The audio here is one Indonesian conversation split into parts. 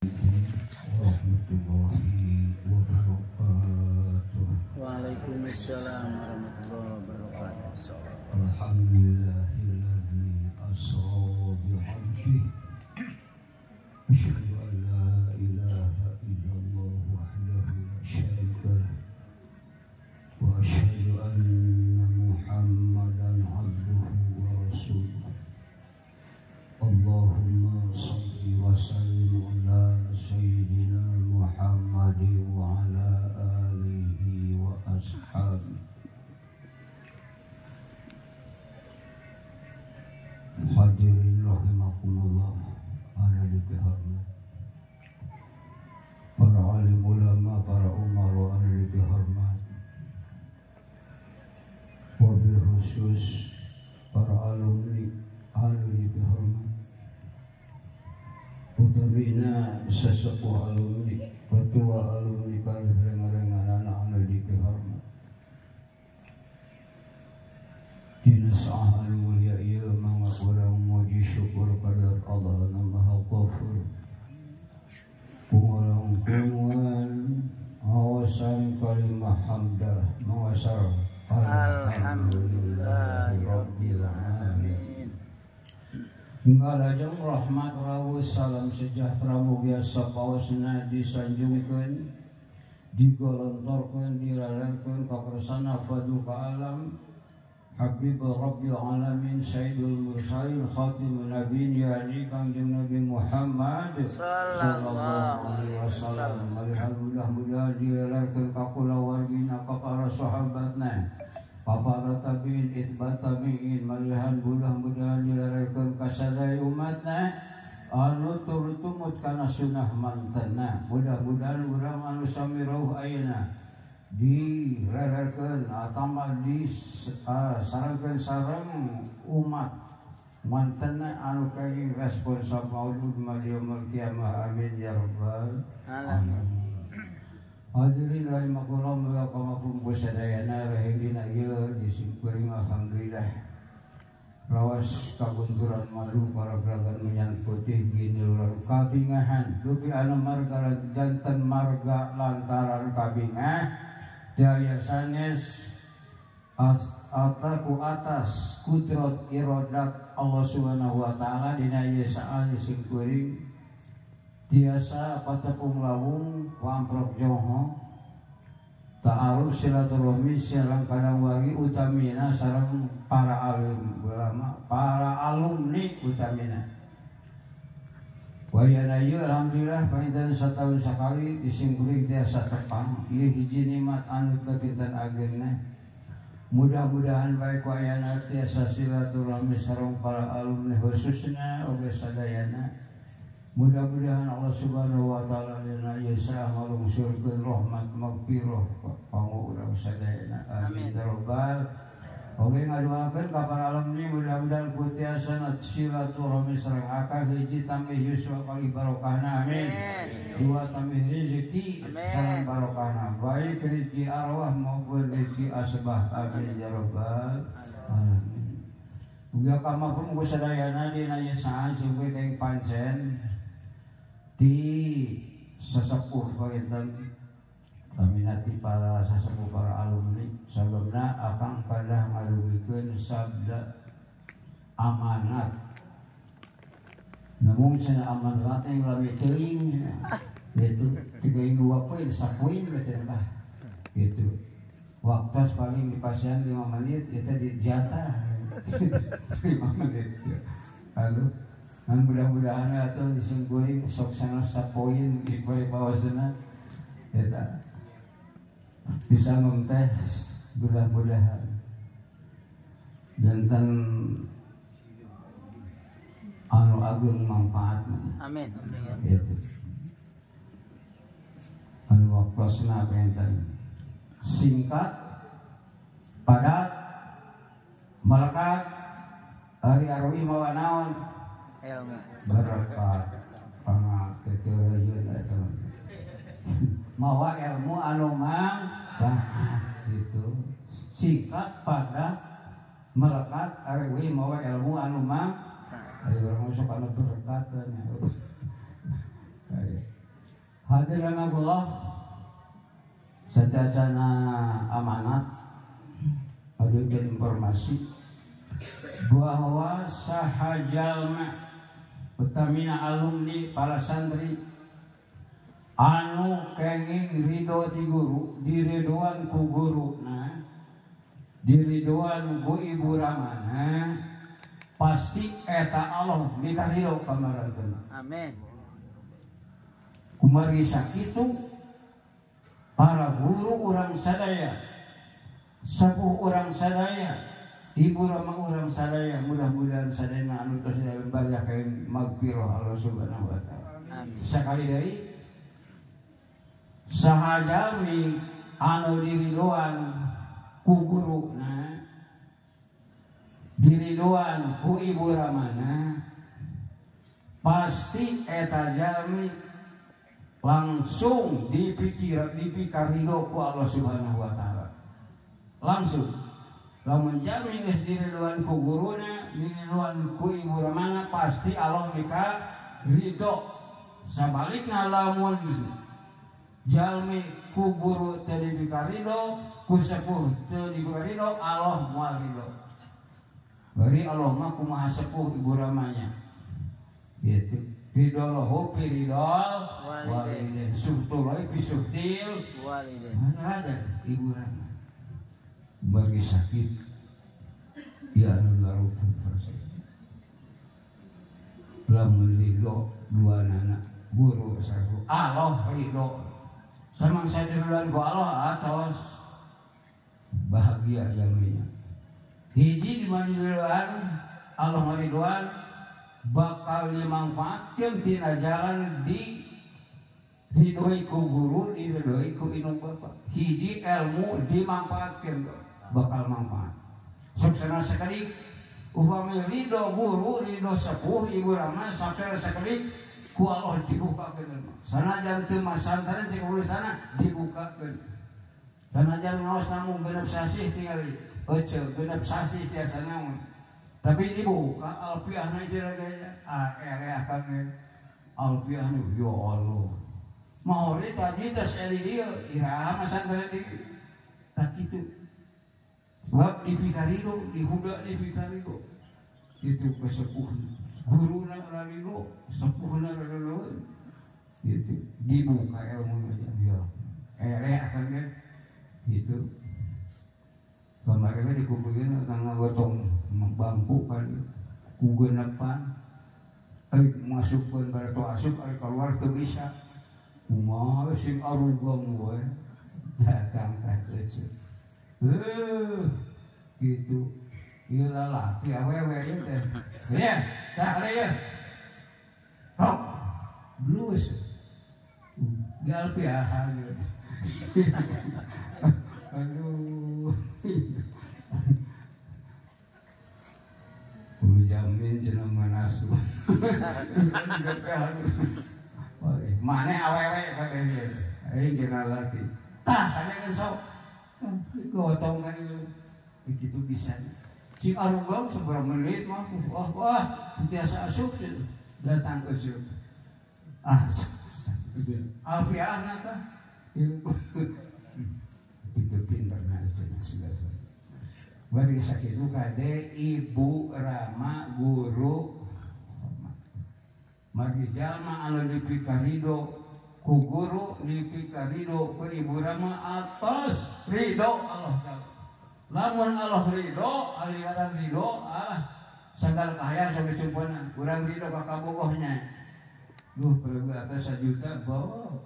warahmatullahi wabarakatuh. Waalaikumsalam warahmatullahi wabarakatuh. Alhamdulillahilladzi asra bi'abdihi asyhadu an la ilaha illallah wahdahu la syarika lah wa asyhadu anna Muhammadan abduhu wa rasuluh. Allahumma shalli wa sallim ala sayyidina Muhammad wa ala alihi wa ashabihi. Hadirin rahimakumullah, ana dihormat para alim ulama, para umara, ana dihormat wabil khusus para alumni ana dihormat, utamina sesepuh alumni, ketua alumni kali rengan-rengan anak-anak dihormat. Dinas ahal mulia ia manga orang muji syukur pada Allah yang Maha Ghafur. Pengulang-pengulan awasan kalimah hamdalah mawasar alhamdulillahi rabbil alamin. Ngalajeng rahmat rawuh salam sejahtera biasa pawasna disanjungkeun, digolontorkeun, diralarkeun ka kersana paduka alam Habib Rabbil Alamin Sayyidul Mursalin Khatimul Nabiin yakni Kangjeng Nabi Muhammad sallallahu alaihi wasallam. Mudah-mudahan dilalarkeun ka kula wargina, ka para sahabatna, ka para tabiin, itba tabiin, malihan mudah-mudahan dilalarkeun ka sadaya umatna anu turut tumut kana sunah mantenna. Mudah-mudahan urang anu sami rauh ayeuna dirererkeun atama disarengkeun sareng umat mantenna anu kenging responsab maulud yaumil kiamah, amin ya rabbal alamin. Hadirin rahimakumullah, muga pamakum sadayana rahilina ieu disimkuring alhamdulillah rawas kabunturan malu para gerakan menyan putih ginil kabingahan dupi anu marga janten marga lantaran kabingah jaya sanes ataku atas kudrat iradat Allah subhanahu wa ta'ala dina ieu saal simkuring tiasa patepung lawung pamprok joho ta'aruf silaturahmi sareng kadang wagi utamina sareng para alim ulama, para alumni utamina. Wayana ieu alhamdulillah painten satahun sakali disimkuring tiasa tepang. Ieu hiji nikmat anu teu kinten ageuna. Mudah-mudahan baik wayana tiasa silaturahmi sareng para alumni khususna oge sadayana. Mudah-mudahan Allah Subhanahu wa taala lana yasa ngalungsurkeun rahmat magfirah pangu urang sadayana. Amin ya rabbal. Oke ngadoakeun ka para alumni mudah-mudahan kutiasa silaturahmi sareng akal hiji tambah yuswa kali barokahna amin. Dua tambah rezeki sareng barokahna baik rezeki arwah maupun rezeki asbah amin ya rabbal alamin. Uga kamapun sadayana dina ieu saat sing teh pancen di sesepuh painten kaminati para sesepuh para alumni sababna akang kadah ngalungikeun sabda amanat. Namun sana amanat yang lebih teuing yaitu 32 poin sapoin baca gitu. Waktu paling di pasien 5 menit itu dijatah 5 menit. Lalu mudah-mudahan atau disungguhin sok sana sapoin di bawahna eta bisa memteh mudah-mudahan jantan anu agung manfaatna amin gitu. Anu waktosna penten singkat padat melekat hari arwi mawa naon ilmu berkat pangakekeun eta mawa ilmu anu manfaat gitu, singkat padat melekat arwi mawa ilmu anu manfaat. Ayo orang masuk anu berkat Hadirin Allah sadayana amanat ada informasi bahwa sahajalma utamina alumni para santri anu kenging ridho ti guru diridoan ku guru nah diridoan ku ibu ramana pasti eta Allah dikaridho kamaranteuna Amin. Kumari sakitu para guru orang sadaya sepuh orang sadaya ibu rama orang sadaya mudah-mudahan sadayana anu tos dalam barokah kain magfirah Allah subhanahu wa ta'ala. Sekali dari sahajalmi anu diridoan ku guru nah diridoan ku ibu ramana pasti eta jalmi langsung dipikarido ku Allah subhanahu wa ta'ala langsung lamun jami geus diridoan ku guruna diridoan ku ibu ramana pasti Allah mika ridho sabalikna lamun jalmi ku guru teu dipikarido ku sepuh teu dipikarido Allah moal ridho bari Allah mah kumaha sepuh ibu ramanya gitu ridho piridol walidin suhtul pisuhtil walidin ada ibu rama bagi sakit ya anu larufun proses lamun ridho dua anak guru satu Allah ridho samang sadirilan ku Allah atos bahagia jaminya hiji dimanidoan Allah ngaridoan bakal dimanfaatkan tina jalan di ridhoi ku guru diridhoi ku indung bapak hiji ilmu dimanfaatkan bakal manfaat suksena sekali upami ridho guru ridho sepuh ibu rama suksena sekali ku Allah dibukakeun sanajan teu masantara cek urusanna dibukakeun sanajan ngaos namun genep sasih tingali ece genep sasih tiasa naon tapi dibuka alfiahna diragaya area kangen alfiahna ya Allah mau tadi tas eli dia iraha masantara di tak kitu sebab dipikarido dihuda dipikarido itu kesepuh guruna rarido sepuhna rarido itu dibuka ilmu aja ya area kangen itu kemarin dikumpulin tangga gotong bangku kan kugenepan masukkan pada tu asup keluar tu bisa kumaha sing arubang we datang ka kecil gitu ieu lalaki awewe ieu teh ya tak ada ya hop blues galpiahan aduh jamin cenah manasu mana awewe kabeh aing kena laki tah tanya kan sok gotong kan begitu bisa si arunggang seberapa menit mah wah biasa asup datang asup alfiah nata itu pintar nasi sudah bagi sakit itu kade ibu rama guru magi jalma anu dipikarido ku guru dipikarido ku ibu rama atas ridho Allah lamun Allah ridho aliran ridho Allah segala kahayang sampai cumpana kurang ridho ka kabogohnya perlu atas 1 juta bawa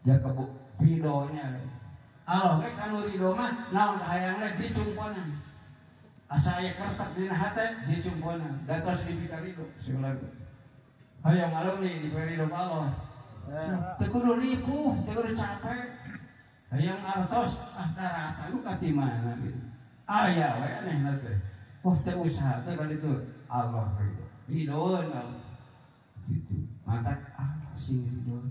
jaga ridhonya Allah ke kanu ridho mah naon kahayangna dicumponan asa aya kertak dina hate dicumponan datos dipikarido segala hayang malam nih dipikarido Allah teu kudu lipuh teu kudu capek hayang artos daratan lu ka di mana gitu aya we anehna teh wah teu usaha teh kali itu Allah ridhoan gitu mata sing ridho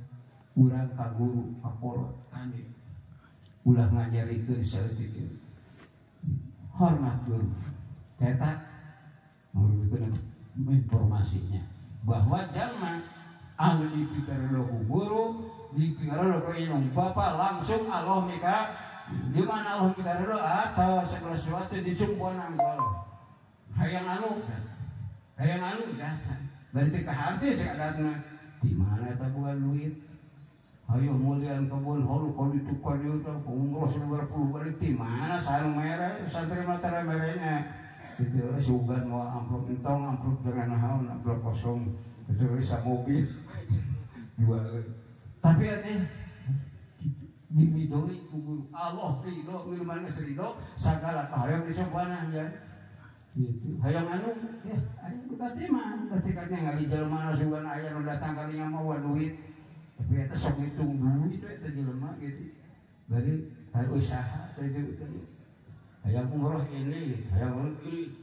urang ka guru ka polot tadi ulah ngajarikeun saeutik hormat guru eta memberikan informasinya bahwa jalma anu dipikarido ku guru dipikir ko inong Bapak langsung Allah mika di mana Allah mika dulu atau segala sesuatu disumpuan angkol hayang anu berarti kehati sekadatna di mana eta bukan duit ayo mulian kebun holu kalau ditukar itu umroh 90 balik di mana sarung merah santri matara merahnya itu sugan mau amplop entong amplop dengan naon amplop kosong itu bisa mobil jual tapi ada diridoi ku Allah ridho minuman ridho segala hayang disopana ya gitu hayang anu ya aya berarti mah ketika ngali jelema sugan aya nu datang kali mau duit tapi eta sok ngitung duit eta jelema gitu bari harus usaha itu hayang umroh ini hayang ini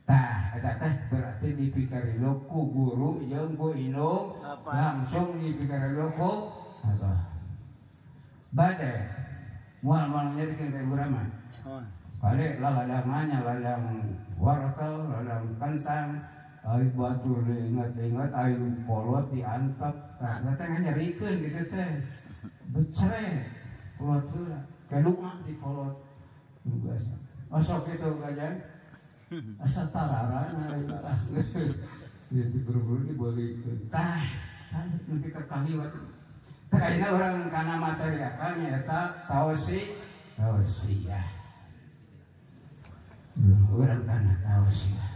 tah eta teh berarti dipikareun ku guru jeung ku indung langsung dipikareun ku apa bade moal nyarikeun ka urang mah balik ladangannya ladang wortel ladang kentang ayo batur diingat ayo kolot diantep nah teh nyarikeun gitu teh becere kolot heula keduk di kolot tugas osok itu kajian asal tararana itu buru-buru dibolikeun tah nepi ka kaliwat teh ayeuna urang kana materi kan eta tausiyah orang kana tausiyah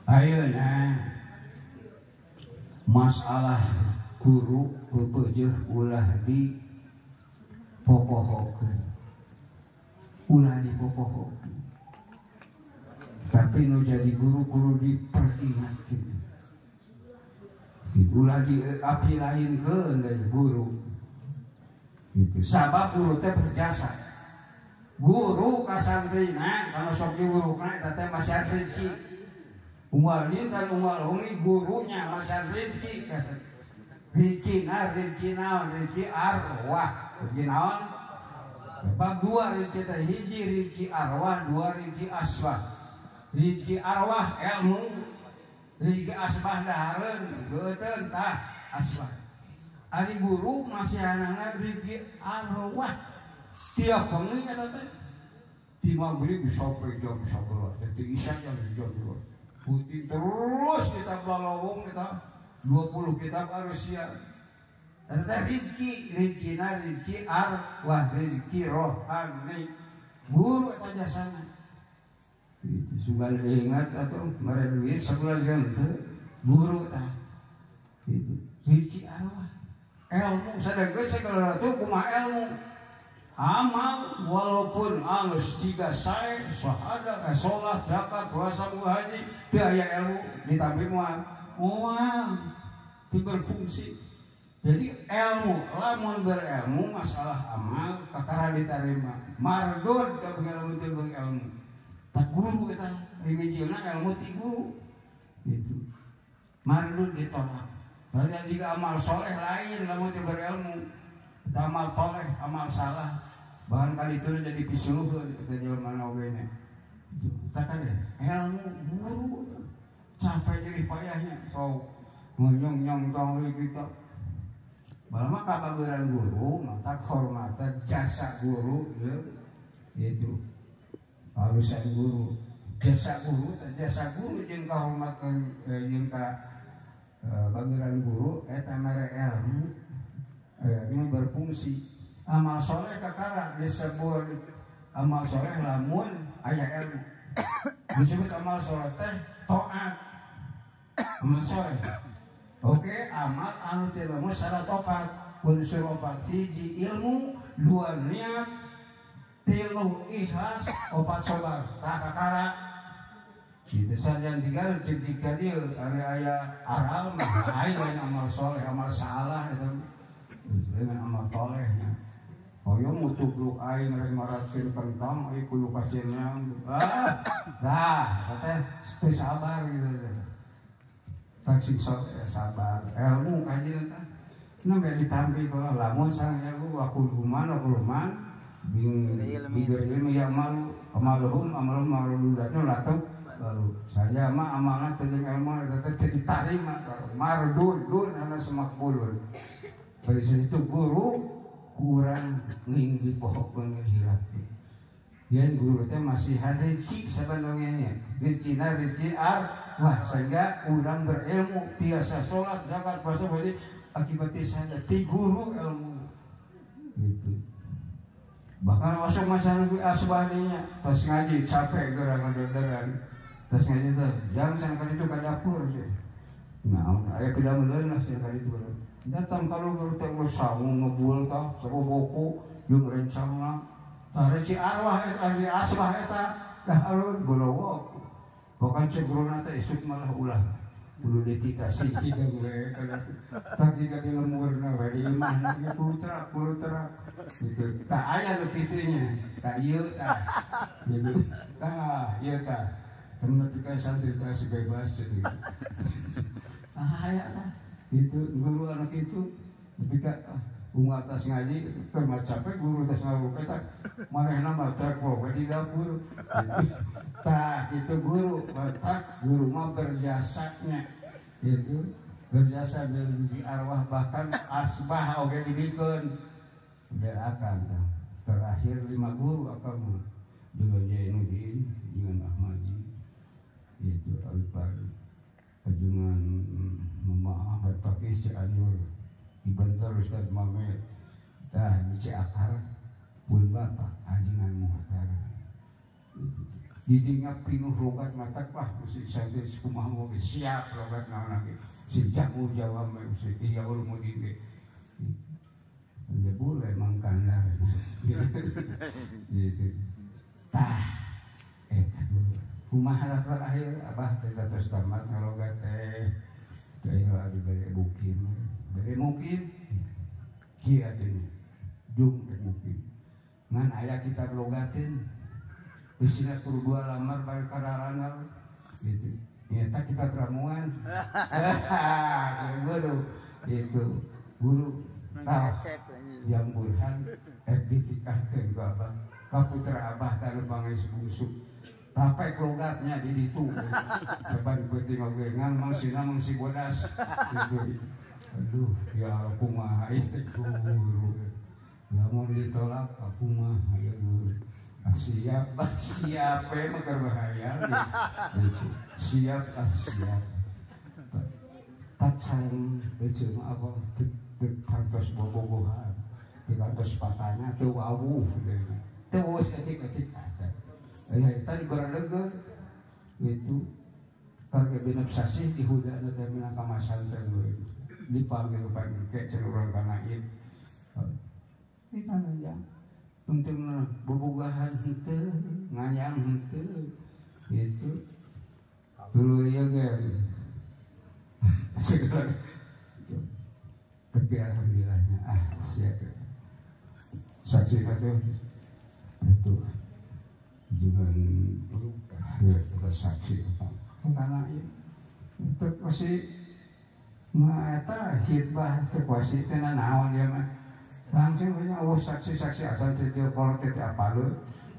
ayeuna masalah guru peupeujeuh ulah di popohokeun tapi nu jadi guru diperingatkeun ulah diapilainkeun dari guru itu sabab guru teh berjasa guru ka santrina kalau sok diguruna eta teh masih rezeki umalin dan umalungi gurunya masih rezeki rezeki arwah rezeki naon bab 2 rezeki teh hiji rezeki arwah 2 rezeki asbah rezeki arwah ilmu rezeki asbah dahareun geuteun tah asbah ari guru masih anana rezeki arwah tiap bengi eta teh di maghrib sampai jam 11 jadi isya jam 12 putih terus kita belalawong kita 20 kitab harus siap eta teh rezeki arwah rezeki rohani guru eta jasana itu sugan ingat atau mere duit sebulan teh guru tah itu rezeki arwah ilmu sadengkeun segala ratu kumaha ilmu amal walaupun alus jika sae syahadat salat zakat puasa haji teu aya ilmu ditampi moal teu berfungsi jadi ilmu lamun berilmu masalah amal kakara diterima mardud ka ilmu teu ilmu tak guru eta himijieuna ilmu ti guru itu mardud ditolak berarti jika amal soleh lain lamun teu berilmu amal toleh amal salah bahan kali itu jadi pisuluh kita jual mana ogenya tak ada ilmu guru sampai jadi payahnya so nyong tahu kita balama kabageran guru mata hormatan jasa guru ya itu harusan guru jasa guru jeung kahormatan jeung bageran guru eta mere ilmu ini berfungsi amal soleh kakara disebut amal soleh lamun aya ilmu disebut amal soleh teh taat amal soleh oke amal anu teu ilmu syarat topat unsur opat hiji ilmu 2 niat 3 ikhlas 4 sabar tah kakara itu saja tinggal jika dia aya aral mah lain amal soleh amal salah itu dengan amal solehnya hoyong mutubluk aing geus maratkeun kentang ai kudu pasiennya teh teu sabar gitu tak siksa sabar ilmu kajian teh nembe ditampi kalau lamun sang aku luman bing ilmu ya malu amalhum latuk baru saya mah amanat jeung ilmu teteh diterima mardun ana semakbulun bari itu guru kurang nging dipohokeun hilap yen guru teh masih rezeki sabanongnya rezeki wah sehingga urang berilmu tiasa salat zakat puasa berarti akibatnya saja ti guru ilmu gitu. Bahkan masuk masa nabi asbahnya tas ngaji capek gerak ngadaran tas ngaji tuh jam sana itu ke dapur sih nah ayah tidak melihat sih kali itu datang kalau guru teh saung ngebul tah sabu buku yung rencana tareci arwah eta asbah eta dah alun golowok bukan cegrona teh isuk malah ulah bulu dedikasi kita gue tak jika di lemurna bari imah na putra itu tak aya lu kitunya tak ieu tah gitu ieu tah temen kita santri teh bebas gitu aya tah itu guru anak itu ketika bunga atas ngaji keur capek guru atas ngaji kita manehna mah trek di dapur tah itu guru batak guru mah berjasanya itu berjasa dari arwah bahkan asbah oge dibikeun berakan terakhir 5 guru akan juga Jainuddin dengan Ahmadi itu Alpari Kajungan Memaah Berpakis Cianjur dibentar Ustaz Mamet dah di Ciakar pun bapak Ajingan Muhtar didinya pinuh logat matak lah mesti sampai sekumah mau siap logat naon lagi si jamu jawab mesti iya ulmu dine dia boleh mangkandar gitu tah kumaha terakhir abah teh datos tamat ngalogat teh teh ada bari mungkin kieu teh jung mungkin ngan aya kita logatin isinya kudu 2 lamar bari kadarangan gitu nyata kita ramuan guru itu guru yang burhan disikahkeun ku abah ka putra abah tanu bangis busuk tapek logatnya di ditu coban penting oge ngan mangsina mangsi bodas gitu aduh ya kumaha istri guru lamun ditolak aku mah aya guru siap emang berbahaya gitu. siap tak saling cuma apa kantos bobogohan kantos patahnya tuh awuh tuh ketik aja tadi beraleger itu karena binapsasi dihuda nanti minangka masanten dipanggil kayak cenderung kanain ini kan aja untuk bobogahan henteu ngayang henteu gitu dulu ya kan sekedar tapi alhamdulillahnya siap saksi itu juga kita saksi karena itu masih mata hitbah itu kuasi tenan naon dia mah langsung punya saksi asal dia kalau tidak apa lu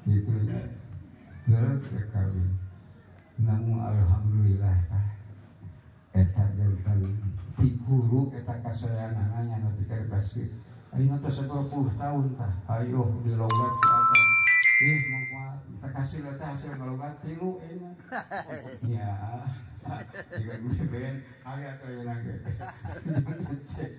gitu ya kali namun alhamdulillah eta jantan ti guru eta kasayangannya nanti kaya pasti ayo nanti 10 tahun tah ayo dilogat ke atas mau tak kasih leta hasil melogat tilu enak ya jika ben ayat ayo lagi cek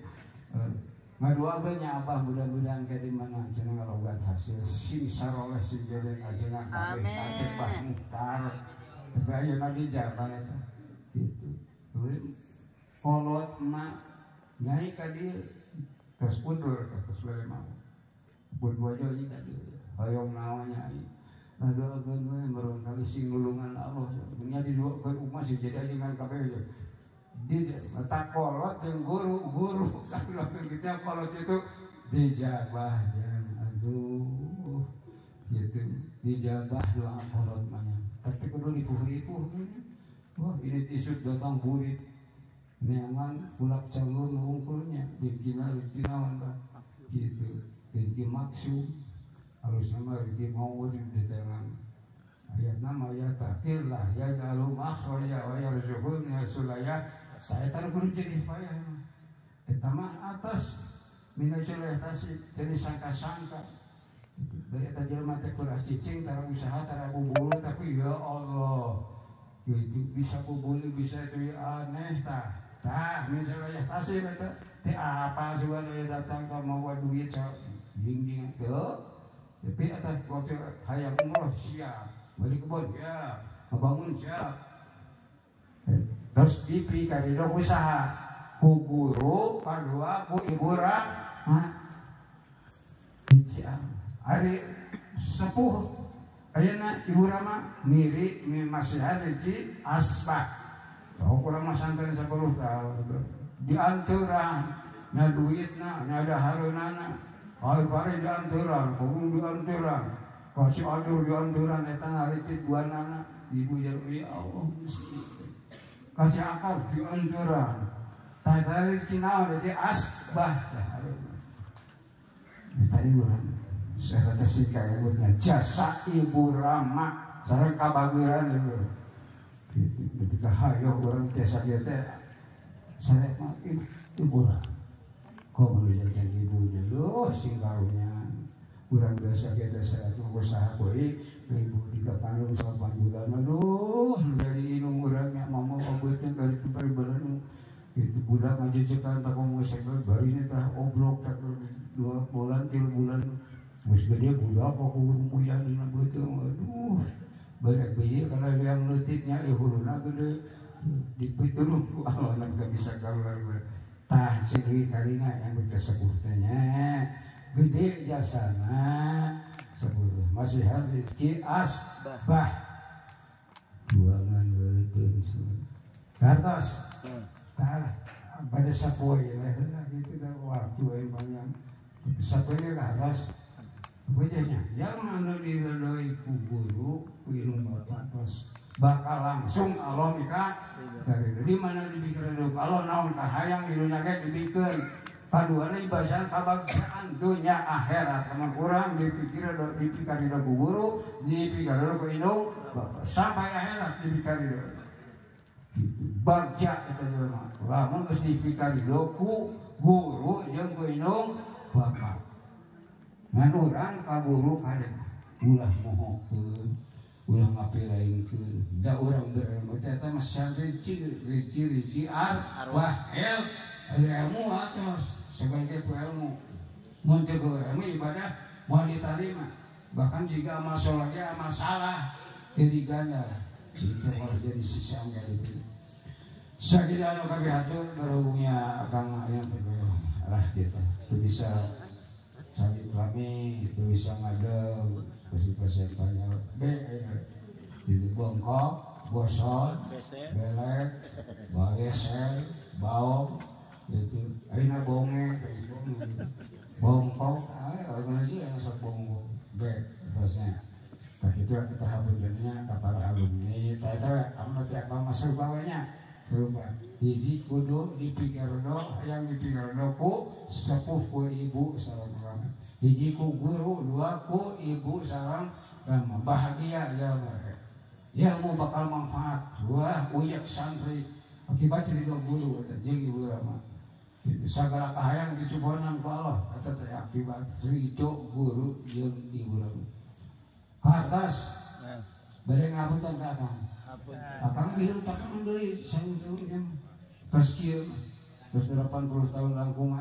ngaduakeun abah mudah-mudahan ke di mana cenah ngalogat hasil sing saroleh si jaden ajengan kabeh acek bah muhtar tapi ayeuna dijabah eta kitu kolot emak nyai ka dieu tos undur tos lele mau pun wajo ieu ka dieu hoyong naon nyai ngaduakeun we barangkali sing nulungan Allah nya diduakeun umat si jadi ajengan kabeh di kolot yang guru kalau kita kolot itu dijabah aduh gitu dijabah doa kolot banyak tapi kudu dipuh-ipuh wah ini tisut datang burit neangan pulak canggur ngungkulnya rezekina gitu rezeki maksud harus nama rezeki mau di tangan ayat nama ya takil lah ya jalu makhraja wa yarzuqun ya sulaya saya taruh kudu jadi payah eta mah atas mina sulaya tasib jadi sangka-sangka dari eta jelema teh kuras cicing tara usaha tara bubulu tapi ya Allah itu bisa bubulu bisa itu aneh tah misalnya tasib eta teh apa sugan datang ka mawa duit ding teu tapi eta waktu hayang umroh siap balik kebun ya bangun siap terus dipi kadieu usaha ku guru kadua ku ibu hari sepuh ayeuna ibu rama miri masih ada di asbak tahu kurang mah santen 10 tahun dianturan nya duitna nya ada harunana ai pare dianturan kudu dianturan kasih aduh dianturan eta ngarecit buanana ibu ya Allah kasih akal dianturan tah rezeki naon di asbah tadi bulan saya kasih kayak jasa ibu Rama sareng kabaguran itu ketika hayo orang jasa dia teh saya mah ibu Rama kok menjadikan ibunya loh singkarunya kurang biasa kita saya usaha koi ibu di kapandung 8 bulan aduh dari inung urangnya mama obatnya dari bulan itu budak ngajejekan tak mau segel barinya tah obrok tak 2 bulan 3 bulan mus gede budak kok kuyan dina beuteung aduh banyak biji karena yang leutitnya huluna gede dipituruh ku Allah gak bisa keluar tah ciri kalina yang berkesepuh tanya gede jasana sepuluh masih rezeki asbah buangan leuteung kartos tah pada sapoe lah gitu dah waktu yang banyak sapoe kartos wajahnya yang mana diredoi ku guru ku ilmu batas bakal langsung Allah mika dari di mana dibikin kalau naon kahayang di dunia ge dibikeun paduana ibasan kabagjaan dunia akhirat teman kurang dipikir ku guru dipikir ku indung sampai akhirat dipikir gitu bagja eta jelema lamun geus dipikir ku guru jeung ku indung bapak ngan urang kaburu kadang ulah mohokeun ulah ngapelainkeun da urang berilmu eta mah rezeki arwah ilmu atos segala ilmu mun teu ilmu ibadah moal diterima bahkan jika amal saleh amal salah teu diganjar itu harus jadi sisa anggar itu sakira anu kabihatur berhubungnya akang yang lah gitu itu bisa cari kami itu bisa ngadeng pasien banyak itu bongkok boson belek bageser baong itu aina bonge bongkok organisasi yang sok bongkok bek terusnya tapi itu kita habisnya para alumni tahu amat siapa masuk bawahnya coba hiji kudu dipikir do yang dipikir do ku sepuh ku ibu sareng urang hiji ku guru dua ku ibu sareng rama bahagia ya ilmu bakal manfaat dua uyak santri akibat dari dua guru jeung ibu rama itu sagala kahayang dicubonan ku Allah eta teh akibat ridho guru jeung ibu rama atas bade ngapunten ka akang akang ieu takang deui saeueum terus kieu terus 80 tahun langkung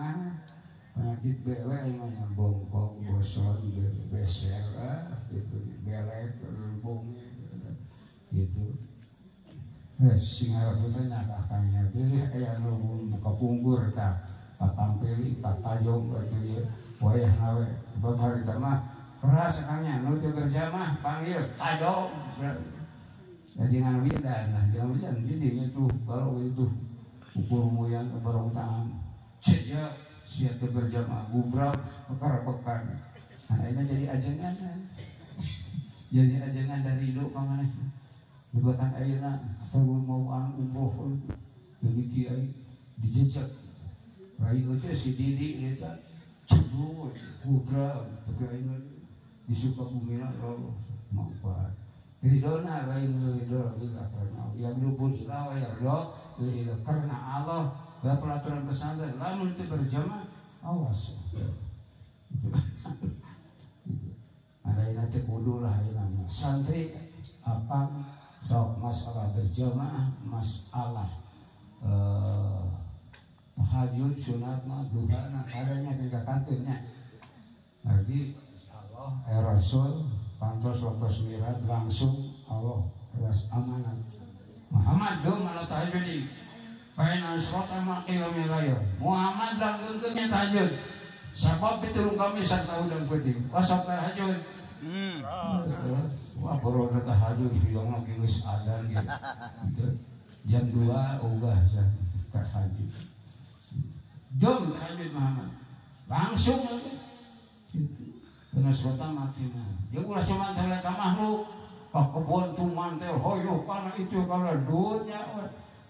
penyakit BW yang bongkok boson beser gitu belek bong gitu sing haraputnya akangnya pilih aya nu buka punggur tah patampeli patayong kieu wayah nawe buat hari mah keras akangnya nu teu kerja mah panggil tajong jangan windan lah jangan windan jadi itu kalau itu ukur moyang barang tangan sejak siap bekerja mah gubrak perkara pekan nah ini jadi ajengan dari hidup kamane dibuatan ayeuna atau mau umroh jadi kiai dijejak rai oce si Didi eta cebut gubrak tapi ayeuna disuka bumi Allah manfaat ridona lain ridho karena yang luput ilawa ya Allah ridho karena Allah ya pelaturan pesantren lamun itu berjamaah awas itu ada yang nanti kudu lah yang santri apa sok masalah berjamaah masalah tahajud sunatna duhana adanya tiga kantinnya lagi Allah Rasul pantos waktu mirat langsung Allah was amanat Muhammad do malah tahajud paina surata maqiyamil layl Muhammad langgengkeun tahajud sabab pitulung kami sarta udang peuting wasap tahajud wah baru tahajud sidang lagi geus adan gitu jam 2 ogah tahajud dom tahajud Muhammad langsung gitu kena surata maqiyamil dia ulah cuma terlihat makhluk kebun cuman teh hoyo kana itu kana dunya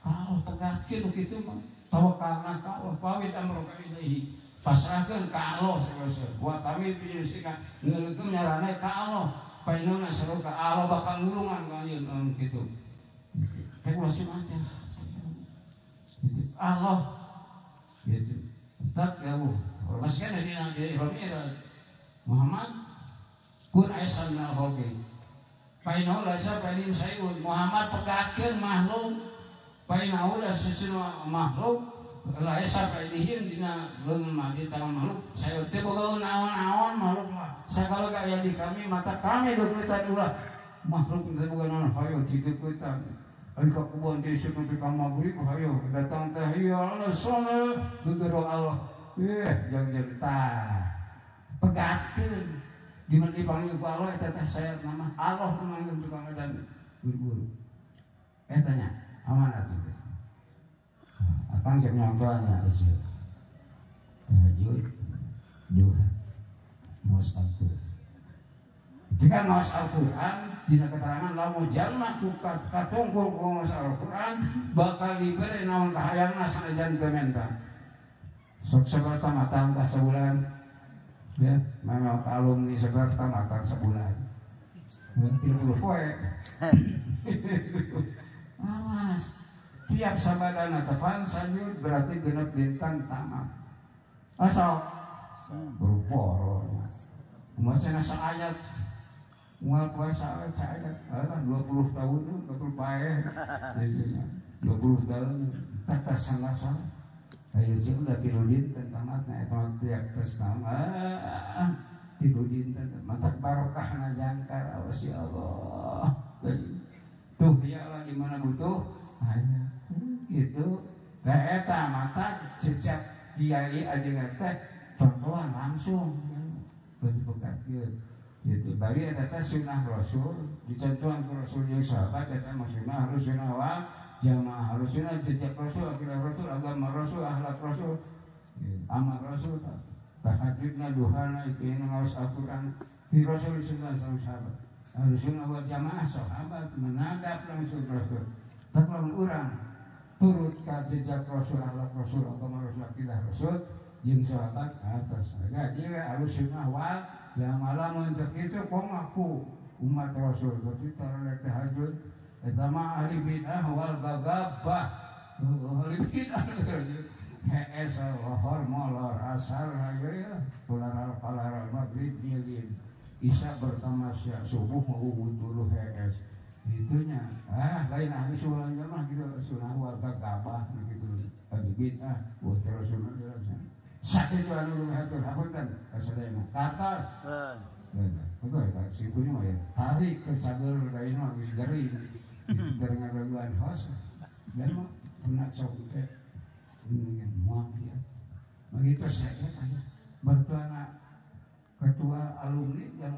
kalau pegakeun kitu mah tawakalna ka Allah pawit amroka ilahi pasrahkeun ka Allah terus buat kami pinusikan ngeuleukeun nyarane ka Allah painuna seru ka Allah bakal nulungan ka ieu kitu teh ulah cuma teh gitu Allah gitu tak ya Bu maskan dina Muhammad kun aisan na hoge painau rasa painin sayun Muhammad pegakeun makhluk painau rasa sesuatu makhluk rasa painihin dina leungeun mah di tangan makhluk sayun teu boga naon-naon makhluk mah sakala aya di kami mata kami dokumentan ulah makhluk teu boga naon hayo dideuketan ari ka kubon teh isuk teh ka maghrib hayo datang teh ya Allah salat gegerong Allah jangan tah pegakeun di mana dipanggil ku Allah eta teh saya nama Allah memanggil tukang edan buru-buru tanya amanat itu akang cek nyontohnya itu tahajud duha maos Al-Qur'an jika maos Al-Qur'an dina keterangan lamun jalma ku katungkul ku maos Al-Qur'an bakal diberi naon kahayangna sanajan kementan sok sabarta matang tah sabulan ya, memang kalung di sebelah makan sebulan. 30 poe. Awas. Tiap sabadana tepan sayur berarti genep bintang tamat. Asal berupor. Macana saayat. Mual puasa saayat. 20 tahun betul paeh. 20 tahun tetes sangat-sangat. Ayo sih udah tidur dinten tamatnya itu tiap tes nama tidur dinten matak barokah na jangkar awas ya Allah tuh ya Allah di mana butuh hanya gitu eta mata jejak kiai aja teh contohan langsung bagi bekatkeun gitu bari eta teh sunah Rasul dicontohan ku Rasul jeung sahabat eta mah sunah harus sunah wal jamaah harusnya jejak Rasul, akidah Rasul, agama Rasul, akhlak Rasul, amal Rasul, tahajudna, duhana, itu yang harus Al-Quran di Rasul Sallallahu Alaihi Wasallam. Harusnya buat jamaah sahabat menadap langsung Rasul. Tak lamun urang turut ka jejak Rasul, akhlak Rasul, agama Rasul, akidah Rasul, jeung sahabat atas. Jadi harusnya wal yang malam untuk itu kok ngaku umat Rasul, tapi cara tahajud. Etama ahli bid'ah wal gagabah ahli bid'ah he'es al-wahor molor asal ya pular maghrib nyilin isya bertamasya subuh mau dulu he'es itunya lain ahli sunnah mah gitu sunnah wal gagabah gitu ahli bid'ah buat Rasulullah sakit itu anu lumahatur hapunten kasadayana kata betul ya si punya mah ya tarik ke cager lain mah geus gering terdengar laguan host dan mau pernah coba dengan muak ya begitu saya tanya bertuana ketua alumni yang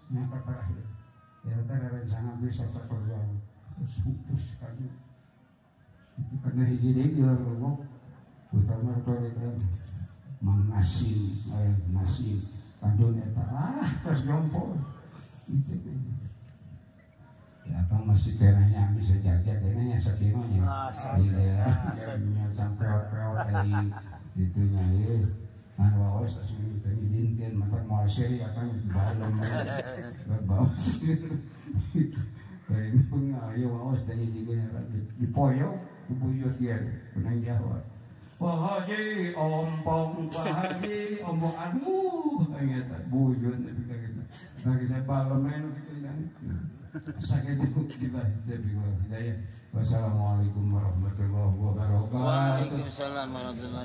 yang terakhir ya tadi rencana bisa terperjuang terus putus kayu itu karena hiji deui di luar putar mertua kan mang nasim kandung eta terus jompo itu ya apa masih tenanya bisa jajak tenanya sekimonya di daerah yang campur-campur dari itunya ya kan wawas asli tadi dinten mata mau seri akan balem berbawa kayak ayo awas dari sini di poyo buyut dia benang Jawa. Pak Haji ompong, Pak Haji ompong, aduh ingat buyut itu gitu. Bagi saya parlemen gitu kan. Sakit itu hidayah. Wassalamualaikum warahmatullahi wabarakatuh. Waalaikumsalam warahmatullahi